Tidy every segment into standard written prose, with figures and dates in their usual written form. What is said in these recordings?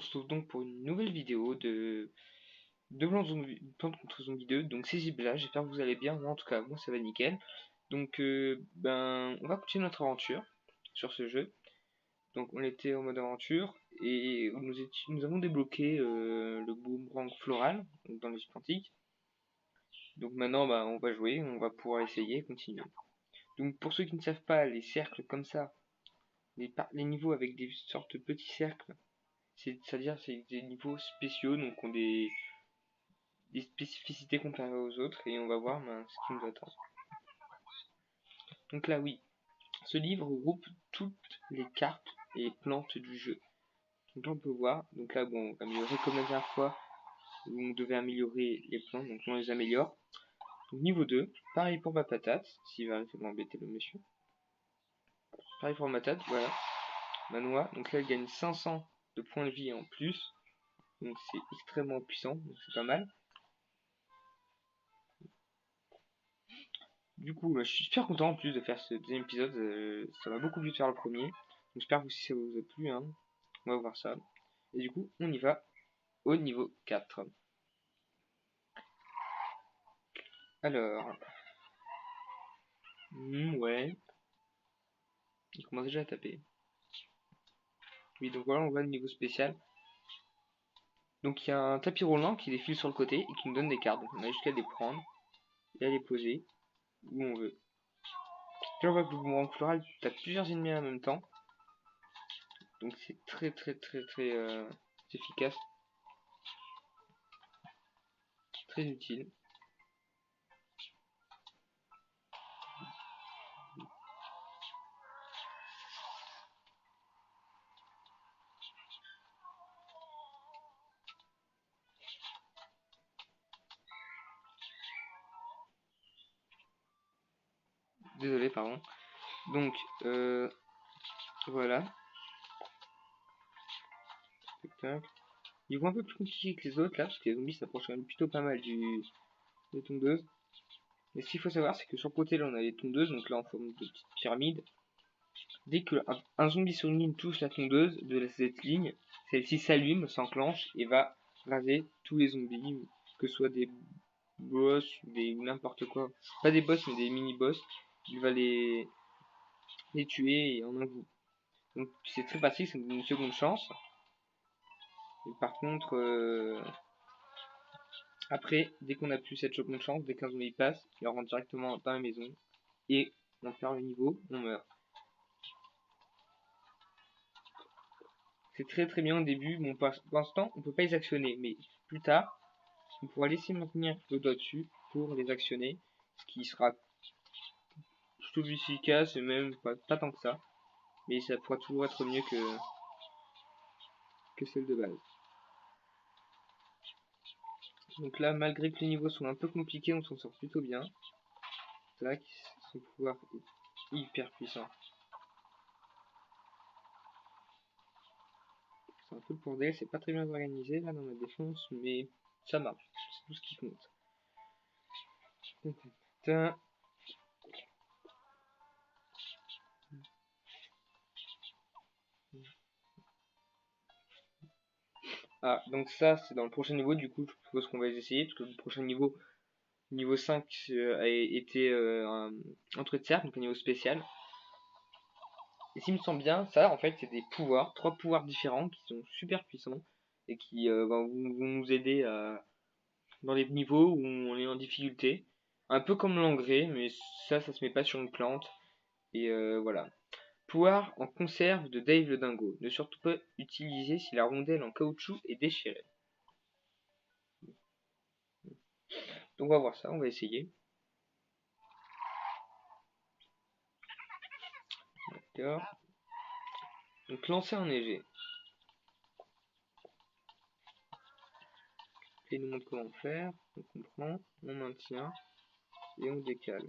retrouve donc pour une nouvelle vidéo de Plants contre Zombies 2. Donc c'est Zibla, j'espère que vous allez bien. Moi en tout cas, moi ça va nickel. Donc on va continuer notre aventure sur ce jeu. Donc on était en mode aventure et nous avons débloqué le boomerang floral donc dans les antiques. Donc maintenant on va jouer, on va pouvoir essayer et continuer. Donc pour ceux qui ne savent pas, les cercles comme ça, les niveaux avec des sortes de petits cercles, c'est-à-dire c'est des niveaux spéciaux, donc ont des spécificités comparées aux autres, et on va voir ce qui nous attend. Donc là oui, ce livre regroupe toutes les cartes et plantes du jeu. Donc là on peut voir, donc là bon, on va améliorer comme la dernière fois, où on devait améliorer les plantes, donc on les améliore. Donc niveau 2, pareil pour ma patate, s'il va arrêter de m'embêter le monsieur. Pareil pour ma patate, voilà. Ma noix, donc là elle gagne 500 de points de vie en plus, donc c'est extrêmement puissant, donc c'est pas mal. Du coup, je suis super content en plus de faire ce deuxième épisode, ça m'a beaucoup plu de faire le premier. J'espère que aussi ça vous a plu, hein. On va voir ça. Et du coup, on y va au niveau 4. Alors, ouais, il commence déjà à taper. Oui, donc voilà, on va au niveau spécial. Donc il y a un tapis roulant qui défile sur le côté et qui nous donne des cartes. Donc on a jusqu'à les prendre et à les poser où on veut. Là on voit que le boomerang floral tape plusieurs ennemis en même temps. Donc c'est très efficace. Très utile. Désolé, pardon. Donc, voilà. Ils vont un peu plus compliqués que les autres là, parce que les zombies s'approchent quand même plutôt pas mal des tondeuses. Mais ce qu'il faut savoir, c'est que sur le côté là, on a les tondeuses, donc là en forme de petite pyramide. Dès que un zombie sur une ligne touche la tondeuse de cette ligne, celle-ci s'allume, s'enclenche et va raser tous les zombies, que ce soit des boss ou des n'importe quoi. Pas des boss, mais des mini-boss. Il va les tuer en un coup. Donc c'est très facile, c'est une seconde chance. Et par contre, après, dès qu'on a plus cette seconde chance, dès qu'un zombie passe, il rentre directement dans la maison et on perd le niveau, on meurt. C'est très bien au début, bon pour l'instant on peut pas les actionner, mais plus tard on pourra laisser maintenir le doigt dessus pour les actionner, ce qui sera plutôt efficace et même pas tant que ça, mais ça pourra toujours être mieux que celle de base. Donc là, malgré que les niveaux sont un peu compliqués, on s'en sort plutôt bien. Tac, son pouvoir est hyper puissant. C'est un peu le bordel, c'est pas très bien organisé là dans ma défense, mais ça marche, c'est tout ce qui compte. Ah, donc ça c'est dans le prochain niveau, du coup je suppose qu'on va les essayer, parce que le prochain niveau, niveau 5, a été un truc de cercle, donc un niveau spécial. Et s'il me semble bien, ça en fait c'est des pouvoirs, 3 pouvoirs différents qui sont super puissants et qui vont nous aider dans les niveaux où on est en difficulté. Un peu comme l'engrais, mais ça se met pas sur une plante. Et voilà. Pouvoir en conserve de Dave le Dingo. Ne surtout pas utiliser si la rondelle en caoutchouc est déchirée. Donc on va voir ça, on va essayer. D'accord. Donc lancer enneigé. Et il nous montre comment faire. Donc on prend, on maintient et on décale.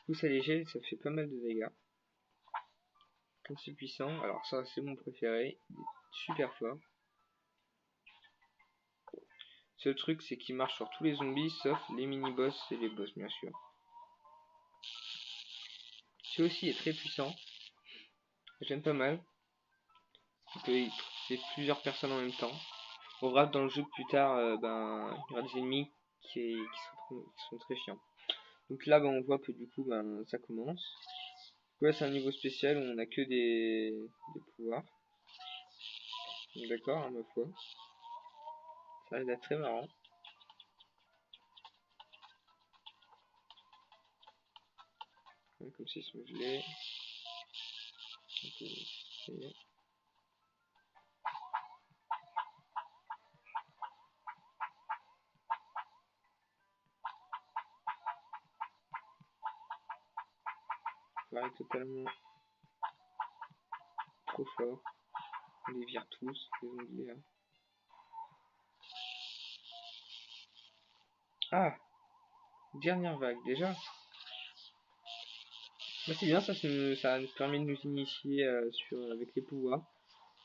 Pouce allégé, ça fait pas mal de dégâts. Comme c'est puissant, alors ça c'est mon préféré. Il est super fort. Ce truc c'est qu'il marche sur tous les zombies sauf les mini-boss et les boss bien sûr. Ce aussi est très puissant. J'aime pas mal. On peut y trouver plusieurs personnes en même temps. On verra que dans le jeu plus tard, il y aura des ennemis qui sont très chiants. Donc là, on voit que du coup, ça commence. Là, c'est un niveau spécial où on a que des pouvoirs. D'accord, hein, ma foi. Ça va être très marrant. Comme s'ils sont gelés. On peut essayer. Ça va être totalement trop fort. On les vire tous, les zombies là. Ah, dernière vague déjà. Bah, c'est bien, ça nous permet de nous initier avec les pouvoirs.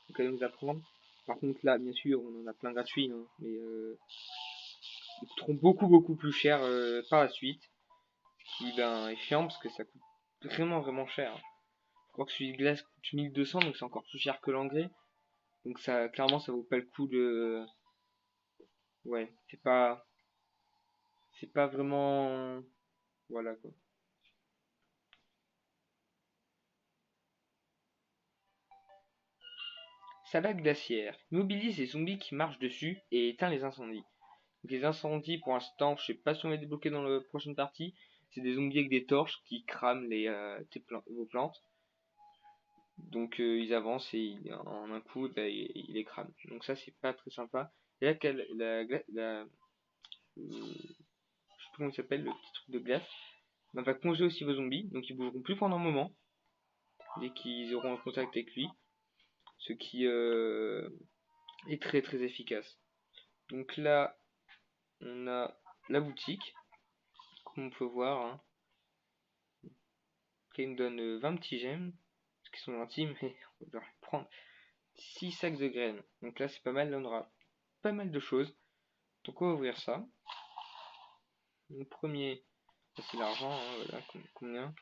Donc à nous apprendre. Par contre là, bien sûr, on en a plein gratuits, hein, mais ils coûteront beaucoup plus cher par la suite. Ce qui est chiant parce que ça coûte vraiment cher. Je crois que celui de glace coûte 1200, donc c'est encore plus cher que l'engrais. Donc ça, clairement, ça vaut pas le coup de... Ouais, c'est pas vraiment... Voilà quoi. Salade glaciaire. Immobilise les zombies qui marchent dessus et éteint les incendies. Donc les incendies, pour l'instant, je sais pas si on va débloquer dans la prochaine partie. C'est des zombies avec des torches qui crament vos plantes. Donc ils avancent et en un coup, ils les crament. Donc ça, c'est pas très sympa. Et là, je sais plus comment il s'appelle, le petit truc de glace, va congeler aussi vos zombies. Donc ils bougeront plus pendant un moment, dès qu'ils auront un contact avec lui. Ce qui est très efficace. Donc là, on a la boutique, comme on peut voir, hein, qui nous donne 20 petits gemmes, ce qui sont gentils, mais on va prendre 6 sacs de graines. Donc là, c'est pas mal, là on aura pas mal de choses. Donc on va ouvrir ça. Le premier, c'est l'argent, hein, voilà, combien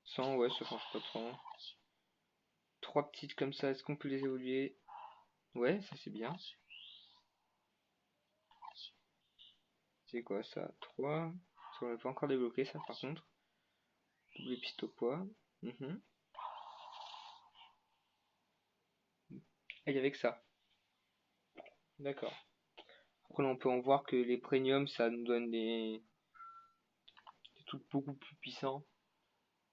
100, ouais, ça change pas trop. Trois petites comme ça, est-ce qu'on peut les évoluer? Ouais, ça c'est bien. C'est quoi ça? 3. Ça, on l'a pas encore débloqué ça par contre. Double piste au poids. Mhm. Ah, il y avait que ça. D'accord. Après, on peut en voir que les premiums, ça nous donne des trucs beaucoup plus puissants.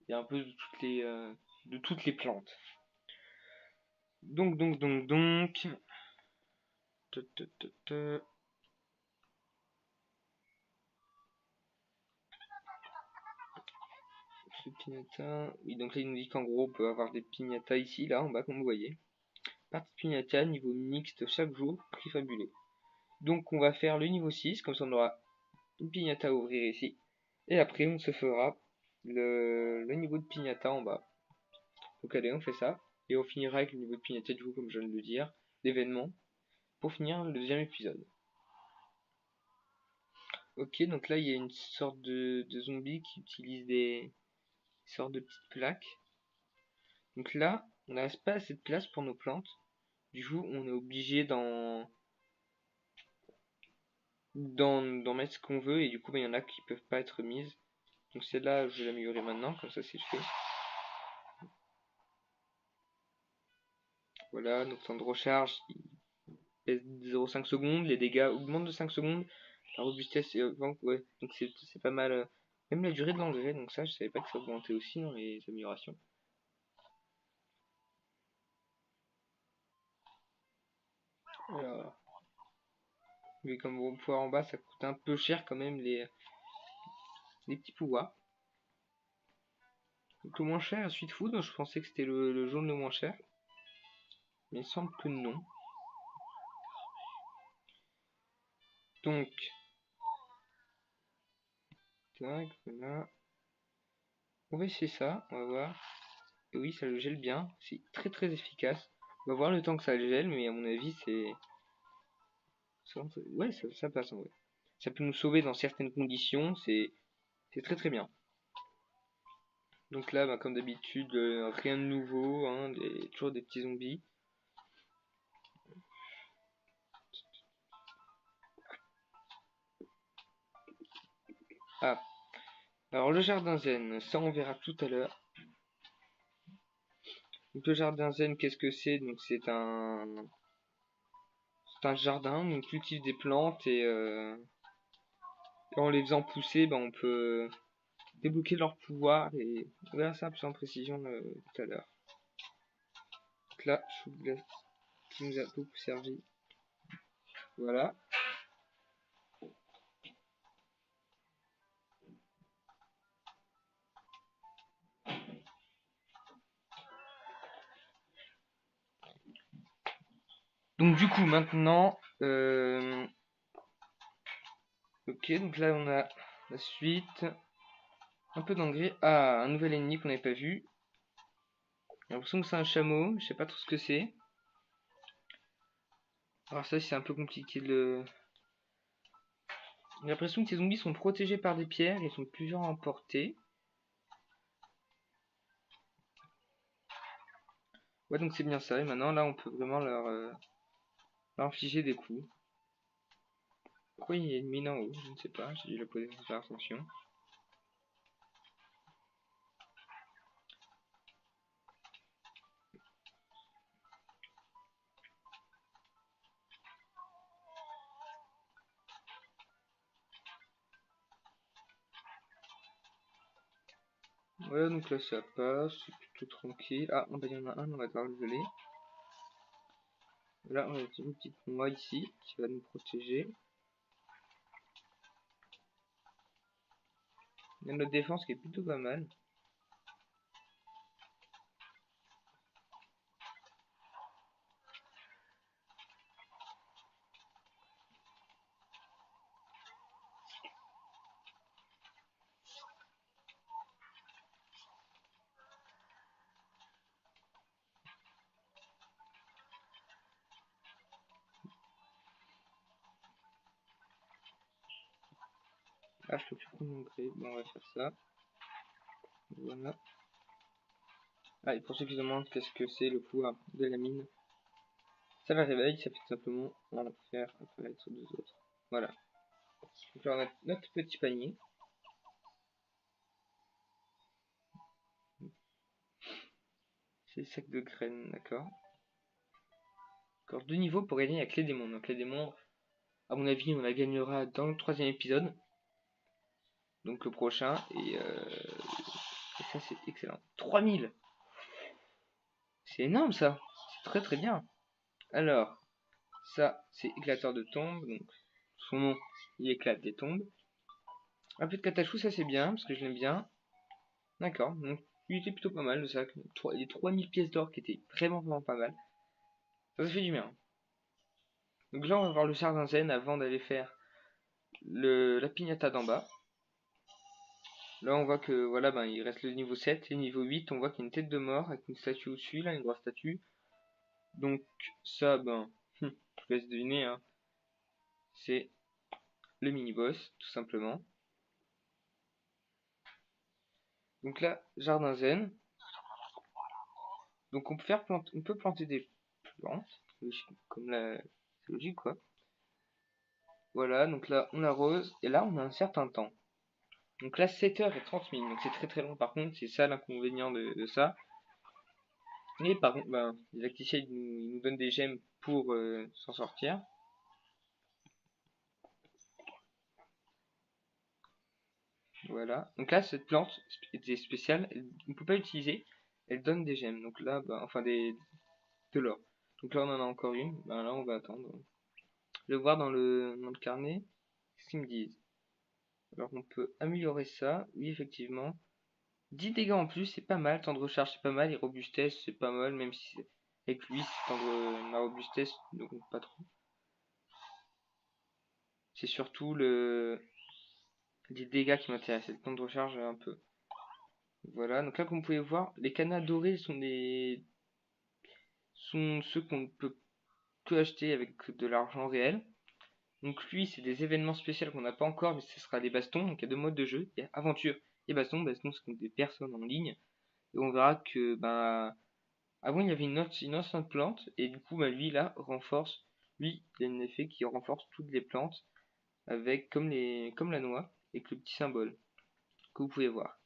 Il y a un peu de toutes les plantes. Donc. Te, te, te, te. Ce pignata. Oui, donc là, il nous dit qu'en gros, on peut avoir des pignatas ici, là, en bas, comme vous voyez. Partie de pignata, niveau mixte chaque jour, prix fabulé. Donc, on va faire le niveau 6, comme ça, on aura une pignata à ouvrir ici. Et après, on se fera le niveau de pignata en bas. Donc, allez, on fait ça. Et on finira avec le niveau de pignata, du coup, comme je viens de le dire, l'événement, pour finir le deuxième épisode. Ok, donc là, il y a une sorte de zombie qui utilise des sortes de petites plaques. Donc là, on n'a pas assez de place pour nos plantes. Du coup, on est obligé d'en mettre ce qu'on veut. Et du coup, il y en a qui peuvent pas être mises. Donc celle-là, je vais l'améliorer maintenant, comme ça c'est fait. Voilà, notre temps de recharge, il pèse 0,5 secondes. Les dégâts augmentent de 5 secondes. La robustesse, ouais, donc c'est pas mal. Même la durée de l'engrais, donc ça, je savais pas que ça augmentait aussi dans les améliorations. Voilà. Mais comme vous pouvez voir en bas, ça coûte un peu cher quand même les petits pouvoirs. Donc le moins cher, Sweet Food, je pensais que c'était le jaune le moins cher. Mais il semble que non. Donc, tac, voilà. On va essayer ça, on va voir. Et oui, ça le gèle bien, c'est très efficace. On va voir le temps que ça le gèle, mais à mon avis, ouais, ça passe en vrai. Ça peut nous sauver dans certaines conditions, c'est très bien. Donc là, comme d'habitude, rien de nouveau, hein, toujours des petits zombies. Ah, alors le jardin zen, ça on verra tout à l'heure. Donc le jardin zen, qu'est-ce que c'est? Donc c'est un jardin où on cultive des plantes et en les faisant pousser, on peut débloquer leur pouvoir et on verra ça plus en précision tout à l'heure. Donc là, chou de glace qui nous a beaucoup servi. Voilà. Donc du coup maintenant, ok, donc là on a la suite, un peu d'engrais. Ah, un nouvel ennemi qu'on n'avait pas vu. J'ai l'impression que c'est un chameau, je sais pas trop ce que c'est. Alors ça c'est un peu compliqué de le... J'ai l'impression que ces zombies sont protégés par des pierres et sont plus durs à emporter. Ouais, donc c'est bien ça, et maintenant là on peut vraiment leur infliger des coups. Pourquoi il y a une mine en haut? Je ne sais pas, j'ai dû la poser sans faire attention. Voilà, donc là ça passe, c'est plutôt tranquille. Ah, il y en a un, on va devoir le voler. Là, on a une petite noix ici qui va nous protéger. Il y a notre défense qui est plutôt pas mal. Ah, je peux plus prendre mon gré. Bon, on va faire ça. Voilà. Ah, et pour ceux qui se demandent qu'est-ce que c'est le pouvoir de la mine, ça la réveille, ça fait tout simplement en faire apparaître deux autres. Voilà. Donc là, on a notre petit panier. C'est le sac de graines, d'accord. Encore deux niveaux pour gagner la clé des mondes. Donc, la clé des mondes, à mon avis, on la gagnera dans le troisième épisode. Donc, le prochain. Et ça, c'est excellent. 3000! C'est énorme, ça! C'est très très bien. Alors, ça, c'est éclateur de tombes. Donc, son nom, il éclate des tombes. Un peu de catachou, ça c'est bien, parce que je l'aime bien. D'accord, donc il était plutôt pas mal le sac. Les 3000 pièces d'or qui étaient vraiment vraiment pas mal. Ça fait du bien. Donc là, on va voir le jardin zen avant d'aller faire la pignata d'en bas. Là, on voit que voilà, il reste le niveau 7 et le niveau 8. On voit qu'il y a une tête de mort avec une statue au-dessus, là, une grosse statue. Donc, ça, je vous laisse deviner, hein. C'est le mini-boss, tout simplement. Donc là, jardin zen. Donc on peut planter des plantes, comme c'est logique quoi. Voilà, donc là on arrose, et là on a un certain temps. Donc là 7h30, donc c'est très très long par contre, c'est ça l'inconvénient de ça. Et par contre, les acticiels ils nous donnent des gemmes pour s'en sortir. Voilà, donc là cette plante était spéciale, on ne peut pas l'utiliser, elle donne des gemmes, donc là, enfin de l'or. Donc là on en a encore une, là on va attendre. Je vais voir dans le carnet ce qu'ils me disent. Alors on peut améliorer ça, oui effectivement. 10 dégâts en plus, c'est pas mal, temps de recharge c'est pas mal, et robustesse c'est pas mal, même si avec lui c'est la robustesse ne compte pas trop. C'est surtout les dégâts qui m'intéressent, le temps de recharge un peu. Voilà, donc là comme vous pouvez voir, les canards dorés sont ceux qu'on ne peut que acheter avec de l'argent réel. Donc lui c'est des événements spéciaux qu'on n'a pas encore, mais ce sera les bastons, donc il y a deux modes de jeu, il y a aventure et baston, baston c'est comme des personnes en ligne. Et on verra que avant il y avait une ancienne plante et du coup lui là renforce, lui il a un effet qui renforce toutes les plantes avec comme la noix avec le petit symbole que vous pouvez voir.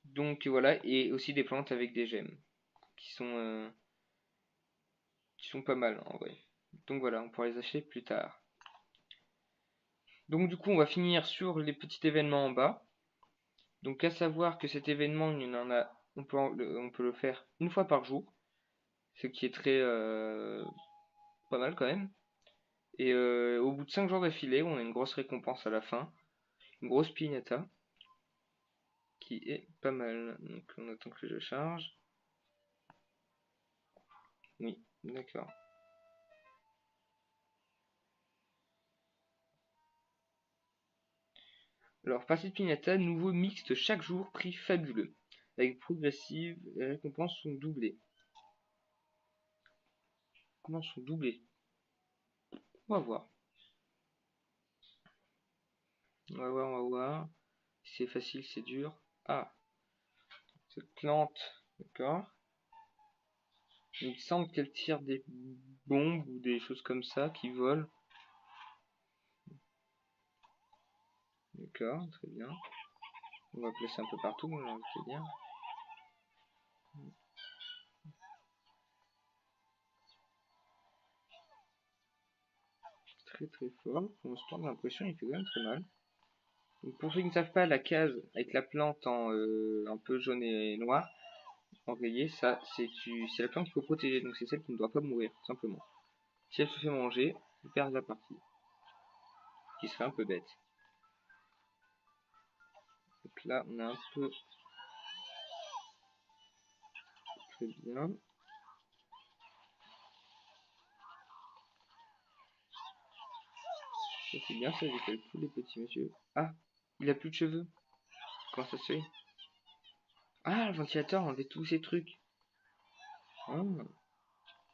Donc voilà, et aussi des plantes avec des gemmes qui sont pas mal en vrai. Donc voilà, on pourra les acheter plus tard. Donc du coup, on va finir sur les petits événements en bas. Donc à savoir que cet événement, on peut le faire une fois par jour, ce qui est très pas mal quand même. Et au bout de 5 jours d'affilée, on a une grosse récompense à la fin, une grosse piñata, qui est pas mal. Donc on attend que je charge. Oui, d'accord. Alors, partie de piñata, nouveau mixte chaque jour, prix fabuleux. Avec progressive, les récompenses sont doublées. Comment sont doublées? On va voir. On va voir, on va voir. Si c'est facile, c'est dur. Ah, cette plante, d'accord. Il me semble qu'elle tire des bombes ou des choses comme ça qui volent. D'accord, très bien. On va placer un peu partout, j'ai envie de te dire. Très très fort. Pour l'instant, j'ai l'impression qu'il fait quand même très mal. Donc, pour ceux qui ne savent pas, la case avec la plante en un peu jaune et noir, enrayée, ça, c'est la plante qu'il faut protéger. Donc c'est celle qui ne doit pas mourir, tout simplement. Si elle se fait manger, vous perdez la partie. Ce qui serait un peu bête. Donc là, on a un peu... Très bien. Ça c'est bien, ça j'écale tous les petits monsieur. Ah, il a plus de cheveux. Comment ça se fait? Ah, le ventilateur a enlevé tous ces trucs. Ah,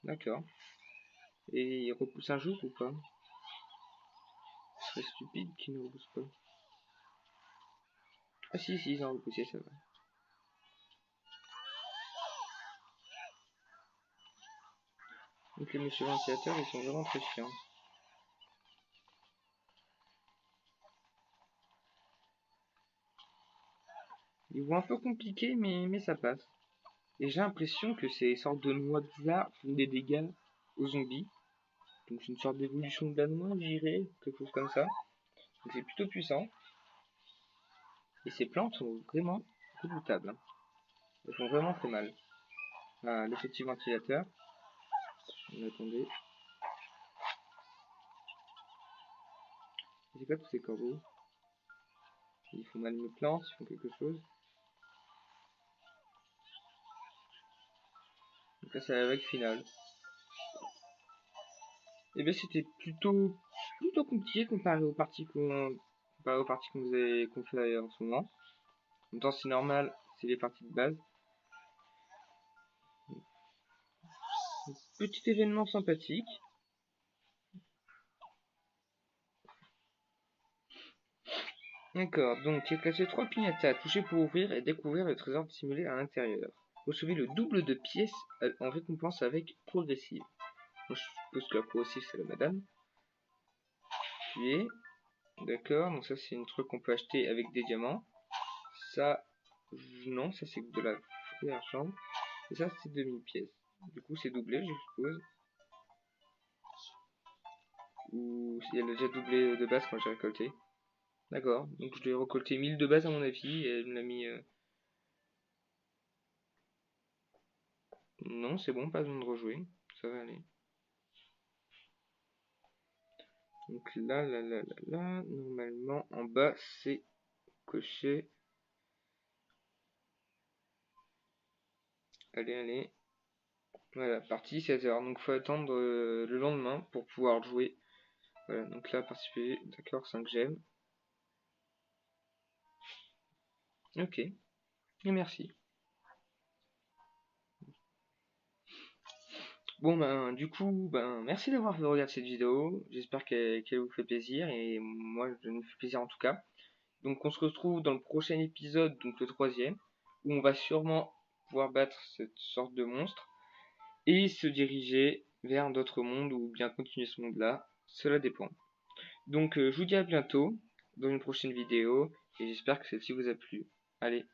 d'accord. Et il repousse un jour ou pas? Ce serait stupide qu'il ne repousse pas. Ah si, si, ils ont repoussé, ça va. Donc les messieurs ventilateurs, ils sont vraiment très chiants. Ils vont un peu compliqués, mais ça passe. Et j'ai l'impression que ces sortes de noix bizarres font des dégâts aux zombies. Donc c'est une sorte d'évolution de la noix, je dirais, quelque chose comme ça. Donc c'est plutôt puissant. Et ces plantes sont vraiment redoutables, hein. Elles font vraiment très mal. Ah, le petit ventilateur. On attendait. C'est quoi tous ces corbeaux? Ils font mal mes plantes, ils font quelque chose. Donc là c'est la vague finale. Et bien c'était plutôt compliqué comparé aux parties qu'on fait en ce moment. En même temps c'est normal, c'est les parties de base. Petit événement sympathique. D'accord, donc il classé 3 pignata à toucher pour ouvrir et découvrir le trésor dissimulé à l'intérieur. Recevez le double de pièces en récompense avec progressive. Moi, je suppose que la progressive c'est la madame. Puis, d'accord, donc ça c'est une truc qu'on peut acheter avec des diamants. Ça, non, ça c'est de la vraie argent. Et ça c'est 2000 pièces. Du coup c'est doublé, je suppose. Ou elle a déjà doublé de base quand j'ai récolté. D'accord, donc je l'ai récolté 1000 de base à mon avis, et elle me l'a mis... Non, c'est bon, pas besoin de rejouer, ça va aller. Donc là, normalement, en bas, c'est coché. Allez, allez. Voilà, partie 16h. Donc faut attendre le lendemain pour pouvoir jouer. Voilà, donc là, participer. D'accord, 5 gemmes. Ok, et merci. Bon ben du coup merci d'avoir regardé cette vidéo, j'espère qu'elle vous fait plaisir et moi je me fais plaisir en tout cas. Donc on se retrouve dans le prochain épisode, donc le troisième, où on va sûrement pouvoir battre cette sorte de monstre et se diriger vers d'autres mondes ou bien continuer ce monde là, cela dépend. Donc je vous dis à bientôt dans une prochaine vidéo, et j'espère que celle-ci vous a plu. Allez.